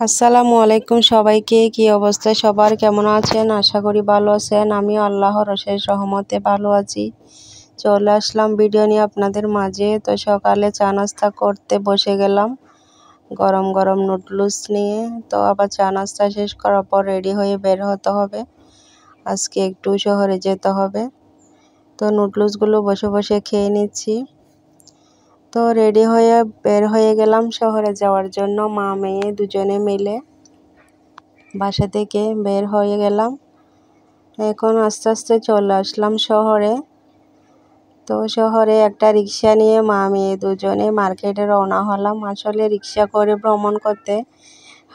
আসসালামু আলাইকুম সবাইকে। কি অবস্থা সবার, কেমন আছেন? আশা করি ভালো আছেন। আমি আল্লাহর অশেষ রহমতে ভালো আছি। চলে আসলাম ভিডিও নিয়ে আপনাদের মাঝে। তো সকালে চা নাস্তা করতে বসে গেলাম গরম গরম নুডলস নিয়ে। তো আবার চা নাস্তা শেষ করার পর রেডি হয়ে বের হতে হবে। আজকে একটু শহরে যেতে হবে। তো নুডলসগুলো বসে বসে খেয়ে নিচ্ছি। তো রেডি হয়ে বের হয়ে গেলাম শহরে যাওয়ার জন্য, মা মেয়ে দুজনে মিলে বাসা থেকে বের হয়ে গেলাম। এখন আস্তে আস্তে চলে আসলাম শহরে। তো শহরে একটা রিক্সা নিয়ে মা মেয়ে দুজনে মার্কেটে রওনা হলাম। আসলে রিক্সা করে ভ্রমণ করতে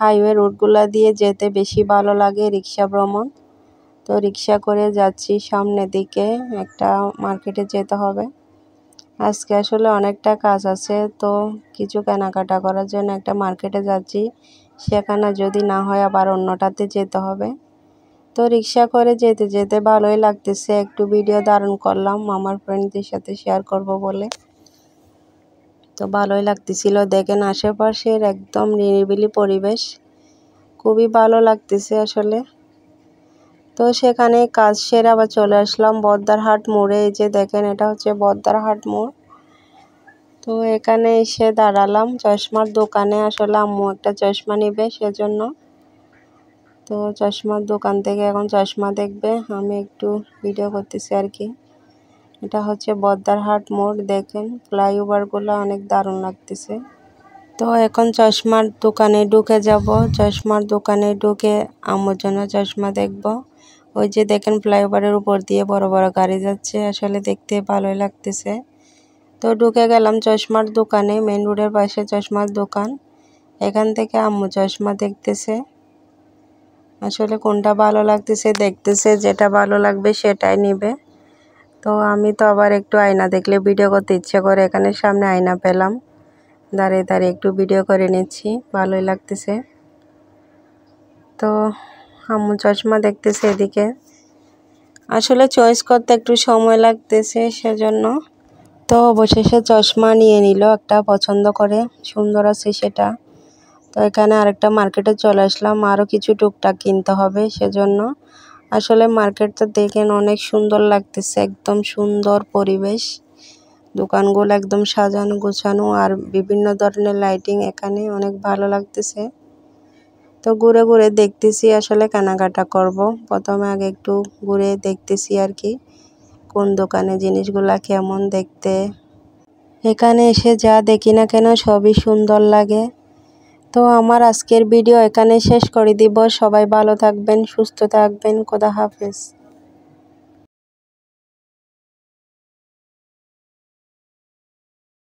হাইওয়ে রুটগুলো দিয়ে যেতে বেশি ভালো লাগে, রিক্সা ভ্রমণ। তো রিক্সা করে যাচ্ছি সামনের দিকে, একটা মার্কেটে যেতে হবে। আজকে আসলে অনেকটা কাজ আছে, তো কিছু কেনাকাটা করার জন্য একটা মার্কেটে যাচ্ছি। সেখানে যদি না হয় আবার অন্যটাতে যেতে হবে। তো রিক্সা করে যেতে যেতে ভালোই লাগতেছে। একটু ভিডিও ধারণ করলাম আমার ফ্রেন্ডদের সাথে শেয়ার করব বলে। তো ভালোই লাগতেছিল। দেখেন আশেপাশের একদম নিরিবিলি পরিবেশ, খুবই ভালো লাগতেছে আসলে। তো সেখানে কাজ সেরে আবার চলে আসলাম বদ্দারহাট মোড়ে। এই যে দেখেন, এটা হচ্ছে বদ্দারহাট মোড়। তো এখানে এসে দাঁড়ালাম চশমার দোকানে। আসলে আম্মু একটা চশমা নেবে সেজন্য। তো চশমার দোকান থেকে এখন চশমা দেখবে, আমি একটু ভিডিও করতেছি আর কি। এটা হচ্ছে বদ্দারহাট মোড়। দেখেন ফ্লাইওভারগুলো অনেক দারুণ লাগতেছে। তো এখন চশমার দোকানে ঢুকে যাব। চশমার দোকানে ঢুকে আম্মুর জন্য চশমা দেখব। ওই যে দেখেন ফ্লাইওভারের উপর দিয়ে বড় বড় গাড়ি যাচ্ছে, আসলে দেখতে ভালোই লাগতেছে। তো ঢুকে গেলাম চশমার দোকানে, মেন রোডের পাশে চশমার দোকান। এখান থেকে আম্মু চশমা দেখতেছে। আসলে কোনটা ভালো লাগতেছে দেখতেছে, যেটা ভালো লাগবে সেটাই নিবে। তো আমি তো আবার একটু আয়না দেখলে ভিডিও করতে ইচ্ছে করে। এখানে সামনে আয়না পেলাম, দাঁড়িয়ে দাঁড়িয়ে একটু ভিডিও করে নিচ্ছি, ভালোই লাগতেছে। তো আম্মু চশমা দেখতেছে এদিকে। আসলে চয়েস করতে একটু সময় লাগতেছে সেজন্য। তো অবশেষে চশমা নিয়ে নিল একটা পছন্দ করে, সুন্দর আছে সেটা। তো এখানে আরেকটা মার্কেটে চলে আসলাম, আরও কিছু টুকটাক কিনতে হবে সেজন্য। আসলে মার্কেটটা দেখেন অনেক সুন্দর লাগতেছে, একদম সুন্দর পরিবেশ। দোকানগুলো একদম সাজানো গোছানো আর বিভিন্ন ধরনের লাইটিং, এখানে অনেক ভালো লাগতেছে। তো ঘুরে ঘুরে দেখতেছি, আসলে কেনাকাটা করব। প্রথমে আগে একটু ঘুরে দেখতেছি আর কি, কোন দোকানে জিনিসগুলা কেমন দেখতে। এখানে এসে যা দেখি না কেন সবই সুন্দর লাগে। তো আমার আজকের ভিডিও এখানে শেষ করে দিব। সবাই ভালো থাকবেন, সুস্থ থাকবেন। খোদা হাফেজ।